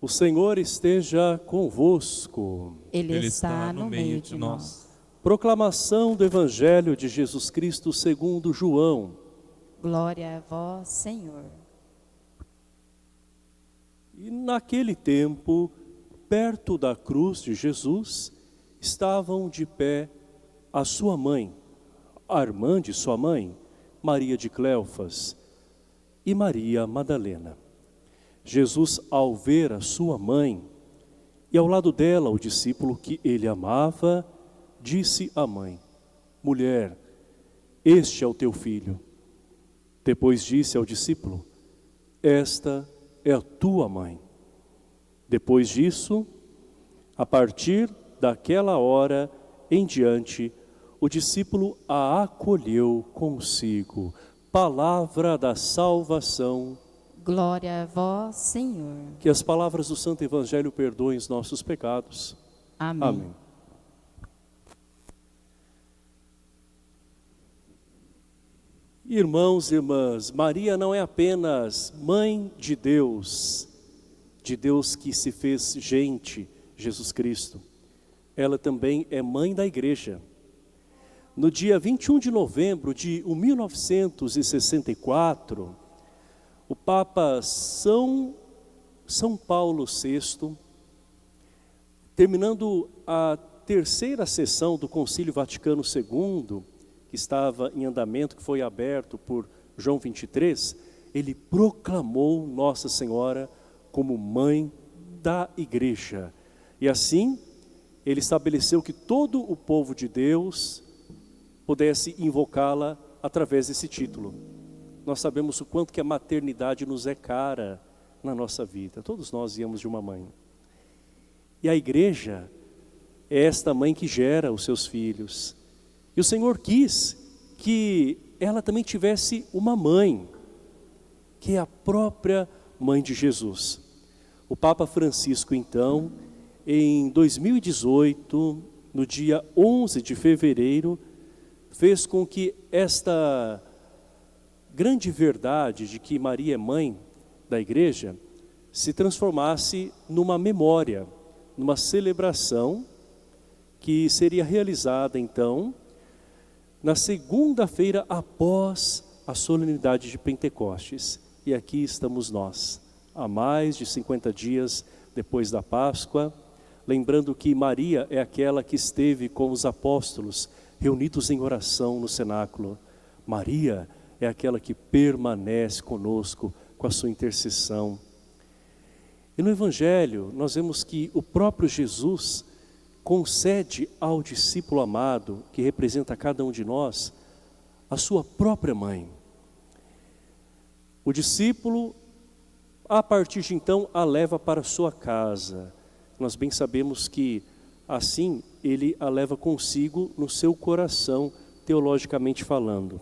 O Senhor esteja convosco. Ele está no meio de nós. Proclamação do Evangelho de Jesus Cristo segundo João. Glória a vós, Senhor. E naquele tempo, perto da cruz de Jesus, estavam de pé a sua mãe, a irmã de sua mãe, Maria de Cleofas, e Maria Madalena. Jesus, ao ver a sua mãe, e ao lado dela o discípulo que ele amava, disse à mãe: Mulher, este é o teu filho. Depois disse ao discípulo: Esta é a tua mãe. Depois disso, a partir daquela hora em diante, o discípulo a acolheu consigo. Palavra da salvação. Glória a vós, Senhor. Que as palavras do Santo Evangelho perdoem os nossos pecados. Amém. Amém. Irmãos e irmãs, Maria não é apenas mãe de Deus que se fez gente, Jesus Cristo. Ela também é mãe da Igreja. No dia 21 de novembro de 1964, o Papa São Paulo VI, terminando a terceira sessão do Concílio Vaticano II, que estava em andamento, que foi aberto por João 23, ele proclamou Nossa Senhora como mãe da Igreja. E assim, ele estabeleceu que todo o povo de Deus pudesse invocá-la através desse título. Nós sabemos o quanto que a maternidade nos é cara na nossa vida. Todos nós viemos de uma mãe. E a Igreja é esta mãe que gera os seus filhos. E o Senhor quis que ela também tivesse uma mãe, que é a própria mãe de Jesus. O Papa Francisco, então, em 2018, no dia 11 de fevereiro, fez com que esta grande verdade de que Maria é mãe da Igreja se transformasse numa memória, numa celebração que seria realizada então na segunda-feira após a solenidade de Pentecostes. E aqui estamos nós, há mais de 50 dias depois da Páscoa, lembrando que Maria é aquela que esteve com os apóstolos reunidos em oração no cenáculo. Maria é aquela que permanece conosco com a sua intercessão. E no Evangelho nós vemos que o próprio Jesus concede ao discípulo amado, que representa cada um de nós, a sua própria mãe. O discípulo, a partir de então, a leva para sua casa. Nós bem sabemos que assim ele a leva consigo no seu coração, teologicamente falando.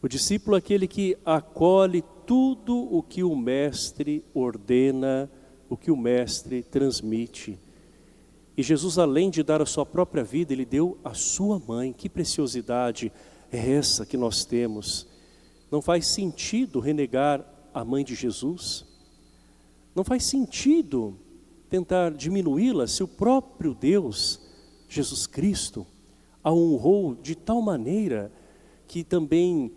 O discípulo é aquele que acolhe tudo o que o mestre ordena, o que o mestre transmite. E Jesus, além de dar a sua própria vida, ele deu a sua mãe. Que preciosidade é essa que nós temos? Não faz sentido renegar a mãe de Jesus. Não faz sentido tentar diminuí-la se o próprio Deus, Jesus Cristo, a honrou de tal maneira que também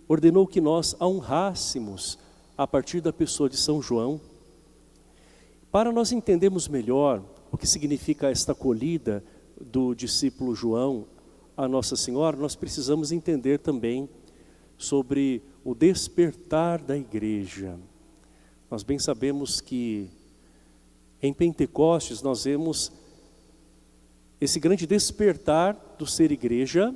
ordenou que nós a honrássemos a partir da pessoa de São João. Para nós entendermos melhor o que significa esta acolhida do discípulo João a Nossa Senhora, nós precisamos entender também sobre o despertar da Igreja. Nós bem sabemos que em Pentecostes nós vemos esse grande despertar do ser Igreja,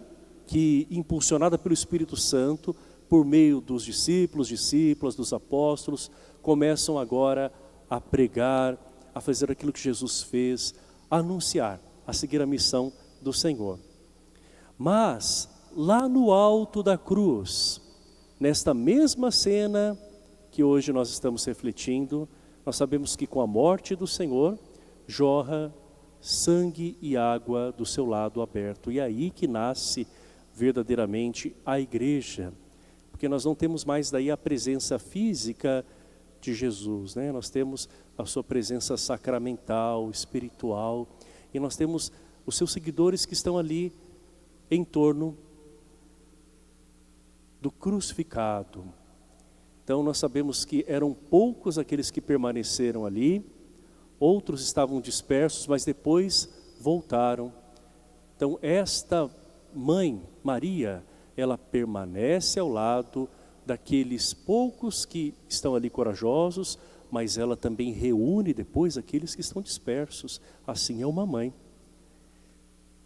que impulsionada pelo Espírito Santo, por meio dos discípulos, discípulas, dos apóstolos, começam agora a pregar, a fazer aquilo que Jesus fez, a anunciar, a seguir a missão do Senhor. Mas, lá no alto da cruz, nesta mesma cena que hoje nós estamos refletindo, nós sabemos que com a morte do Senhor, jorra sangue e água do seu lado aberto. E é aí que nasce verdadeiramente a Igreja. Porque nós não temos mais daí a presença física de Jesus, né? Nós temos a sua presença sacramental, espiritual, e nós temos os seus seguidores que estão ali em torno do crucificado. Então nós sabemos que eram poucos aqueles que permaneceram ali, outros estavam dispersos, mas depois voltaram. Então esta mãe, Maria, ela permanece ao lado daqueles poucos que estão ali corajosos, mas ela também reúne depois aqueles que estão dispersos. Assim é uma mãe.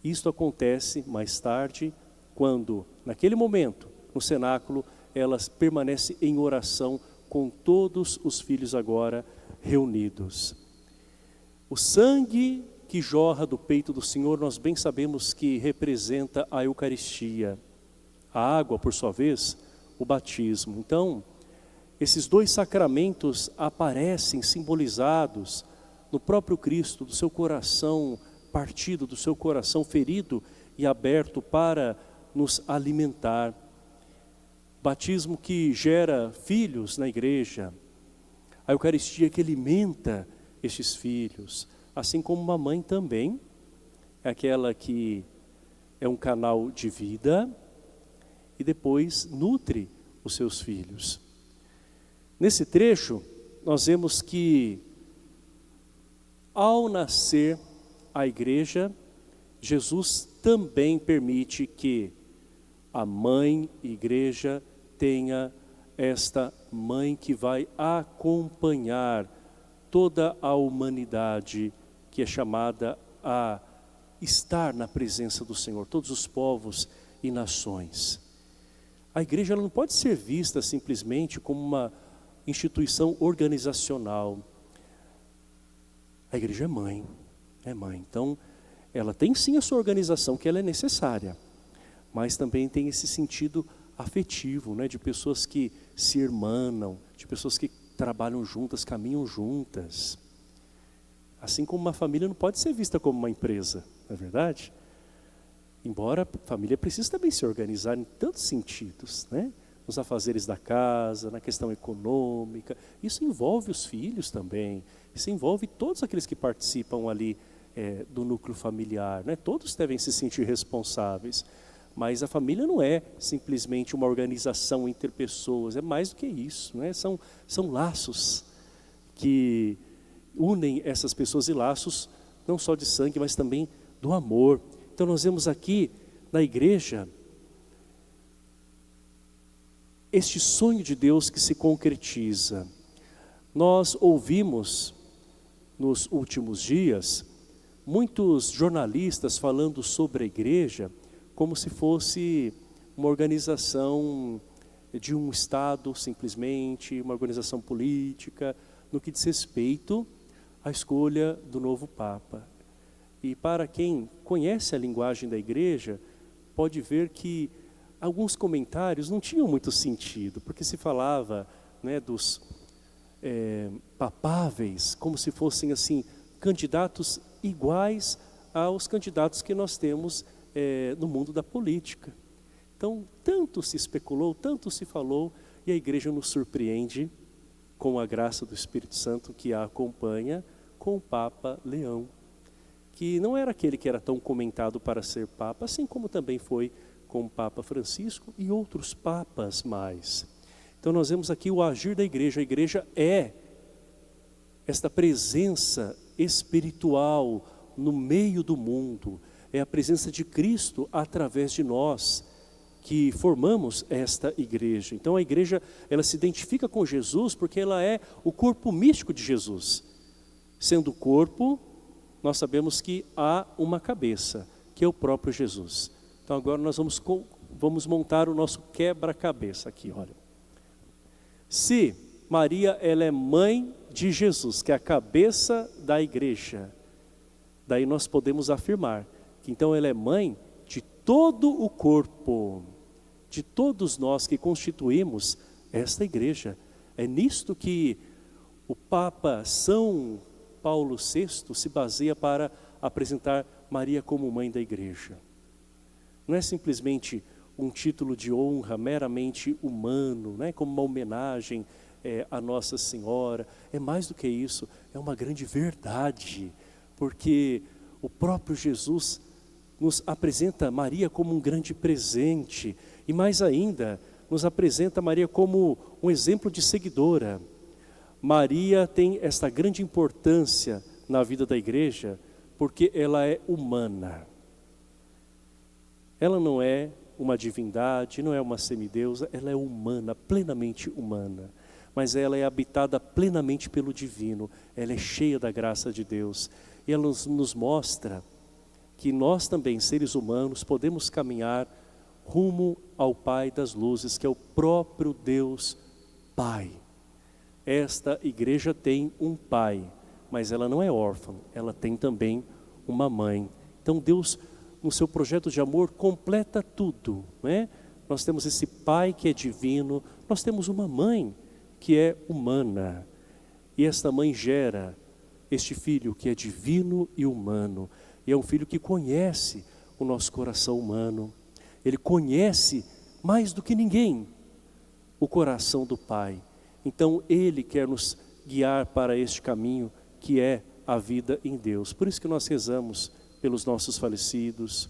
Isto acontece mais tarde, quando, naquele momento, no cenáculo, ela permanece em oração com todos os filhos agora reunidos. O sangue que jorra do peito do Senhor, nós bem sabemos que representa a Eucaristia. A água, por sua vez, o batismo. Então, esses dois sacramentos aparecem simbolizados no próprio Cristo, do seu coração partido, do seu coração ferido e aberto para nos alimentar. Batismo que gera filhos na igreja. A Eucaristia que alimenta estes filhos. Assim como uma mãe também é aquela que é um canal de vida e depois nutre os seus filhos. Nesse trecho, nós vemos que ao nascer a igreja, Jesus também permite que a mãe igreja tenha esta mãe que vai acompanhar toda a humanidade que é chamada a estar na presença do Senhor, todos os povos e nações. A igreja ela não pode ser vista simplesmente como uma instituição organizacional. A igreja é mãe. Então, ela tem sim a sua organização, que ela é necessária, mas também tem esse sentido afetivo, né, de pessoas que se irmanam, de pessoas que trabalham juntas, caminham juntas. Assim como uma família não pode ser vista como uma empresa, não é verdade? Embora a família precise também se organizar em tantos sentidos, né? Nos afazeres da casa, na questão econômica. Isso envolve os filhos também. Isso envolve todos aqueles que participam ali do núcleo familiar, né? Todos devem se sentir responsáveis. Mas a família não é simplesmente uma organização entre pessoas, é mais do que isso, né? São laços que unem essas pessoas e laços não só de sangue, mas também do amor. Então nós vemos aqui na igreja este sonho de Deus que se concretiza. Nós ouvimos nos últimos dias muitos jornalistas falando sobre a igreja como se fosse uma organização de um Estado simplesmente, uma organização política, no que diz respeito à escolha do novo Papa. E para quem conhece a linguagem da igreja, pode ver que alguns comentários não tinham muito sentido, porque se falava, né, dos papáveis como se fossem assim candidatos iguais aos candidatos que nós temos no mundo da política. Então, tanto se especulou, tanto se falou, e a igreja nos surpreende com a graça do Espírito Santo que a acompanha com o Papa Leão, que não era aquele que era tão comentado para ser Papa, assim como também foi com o Papa Francisco e outros papas mais. Então nós vemos aqui o agir da igreja. A igreja é esta presença espiritual no meio do mundo, é a presença de Cristo através de nós, que formamos esta igreja. Então a igreja, ela se identifica com Jesus porque ela é o corpo místico de Jesus. Sendo o corpo, nós sabemos que há uma cabeça, que é o próprio Jesus. Então agora nós vamos montar o nosso quebra-cabeça aqui, olha. Se Maria, ela é mãe de Jesus, que é a cabeça da igreja, daí nós podemos afirmar que então ela é mãe de todo o corpo, de todos nós que constituímos esta igreja. É nisto que o Papa São Paulo VI se baseia para apresentar Maria como mãe da igreja. Não é simplesmente um título de honra meramente humano, né, como uma homenagem a Nossa Senhora. É mais do que isso, é uma grande verdade, porque o próprio Jesus nos apresenta Maria como um grande presente, e mais ainda, nos apresenta Maria como um exemplo de seguidora. Maria tem esta grande importância na vida da igreja, porque ela é humana. Ela não é uma divindade, não é uma semideusa, ela é humana, plenamente humana. Mas ela é habitada plenamente pelo divino, ela é cheia da graça de Deus. E ela nos mostra que nós também, seres humanos, podemos caminhar rumo ao Pai das luzes, que é o próprio Deus Pai. Esta igreja tem um pai, mas ela não é órfã, ela tem também uma mãe. Então Deus, no seu projeto de amor, completa tudo, né? Nós temos esse pai que é divino, nós temos uma mãe que é humana. E esta mãe gera este filho que é divino e humano. E é um filho que conhece o nosso coração humano. Ele conhece mais do que ninguém o coração do Pai. Então Ele quer nos guiar para este caminho que é a vida em Deus. Por isso que nós rezamos pelos nossos falecidos.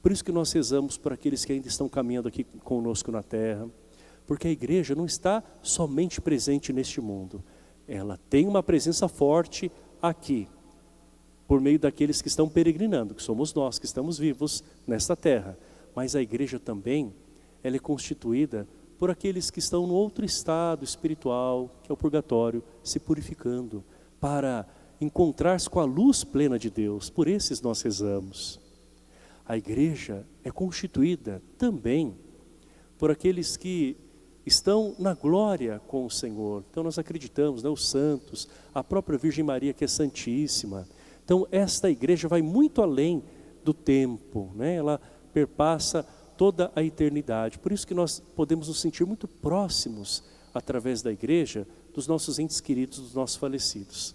Por isso que nós rezamos por aqueles que ainda estão caminhando aqui conosco na terra. Porque a igreja não está somente presente neste mundo. Ela tem uma presença forte aqui, por meio daqueles que estão peregrinando, que somos nós, que estamos vivos nesta terra. Mas a igreja também, ela é constituída por aqueles que estão no outro estado espiritual, que é o purgatório, se purificando, para encontrar-se com a luz plena de Deus. Por esses nós rezamos. A igreja é constituída também por aqueles que estão na glória com o Senhor. Então nós acreditamos, né, os santos, a própria Virgem Maria, que é santíssima. Então esta igreja vai muito além do tempo, né? Ela perpassa toda a eternidade. Por isso que nós podemos nos sentir muito próximos, através da igreja, dos nossos entes queridos, dos nossos falecidos.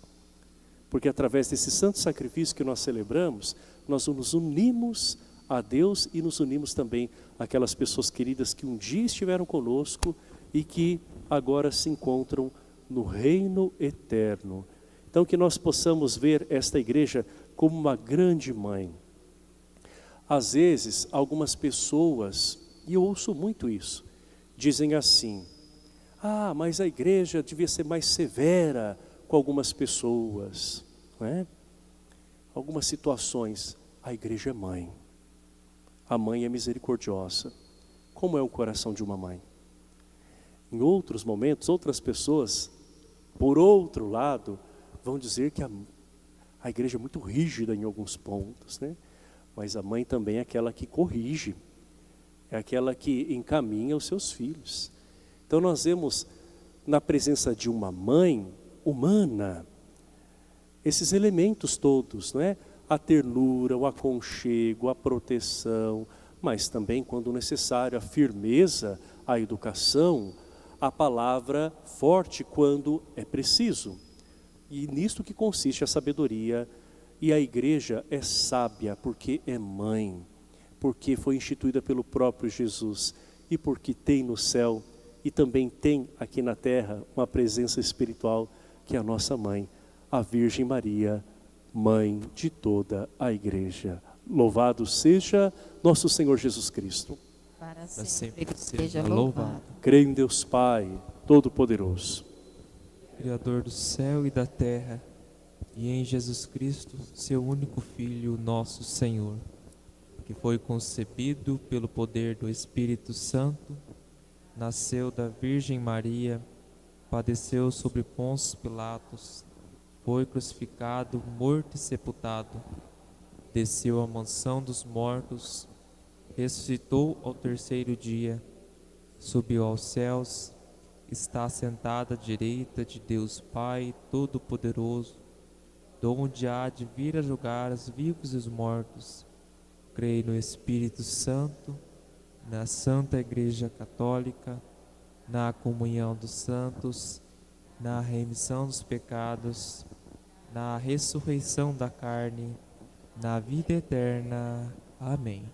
Porque através desse santo sacrifício que nós celebramos, nós nos unimos a Deus e nos unimos também àquelas pessoas queridas que um dia estiveram conosco e que agora se encontram no reino eterno. Então que nós possamos ver esta igreja como uma grande mãe. Às vezes, algumas pessoas, e eu ouço muito isso, dizem assim: ah, mas a igreja devia ser mais severa com algumas pessoas, não é? Algumas situações. A igreja é mãe. A mãe é misericordiosa. Como é o coração de uma mãe? Em outros momentos, outras pessoas, por outro lado, vão dizer que a igreja é muito rígida em alguns pontos, né? Mas a mãe também é aquela que corrige, é aquela que encaminha os seus filhos. Então nós vemos na presença de uma mãe humana, esses elementos todos, não é? A ternura, o aconchego, a proteção, mas também, quando necessário, a firmeza, a educação, a palavra forte quando é preciso. E nisto que consiste a sabedoria. E a igreja é sábia porque é mãe, porque foi instituída pelo próprio Jesus e porque tem no céu e também tem aqui na terra uma presença espiritual que é a nossa mãe, a Virgem Maria, mãe de toda a igreja. Louvado seja nosso Senhor Jesus Cristo. Para sempre seja louvado. Creio em Deus Pai, Todo-Poderoso, Criador do céu e da terra, e em Jesus Cristo, seu único Filho, nosso Senhor, que foi concebido pelo poder do Espírito Santo, nasceu da Virgem Maria, padeceu sobre Pôncio Pilatos, foi crucificado, morto e sepultado, desceu à mansão dos mortos, ressuscitou ao terceiro dia, subiu aos céus, está sentado à direita de Deus Pai Todo-Poderoso, donde há de vir a julgar os vivos e os mortos. Creio no Espírito Santo, na Santa Igreja Católica, na comunhão dos santos, na remissão dos pecados, na ressurreição da carne, na vida eterna. Amém.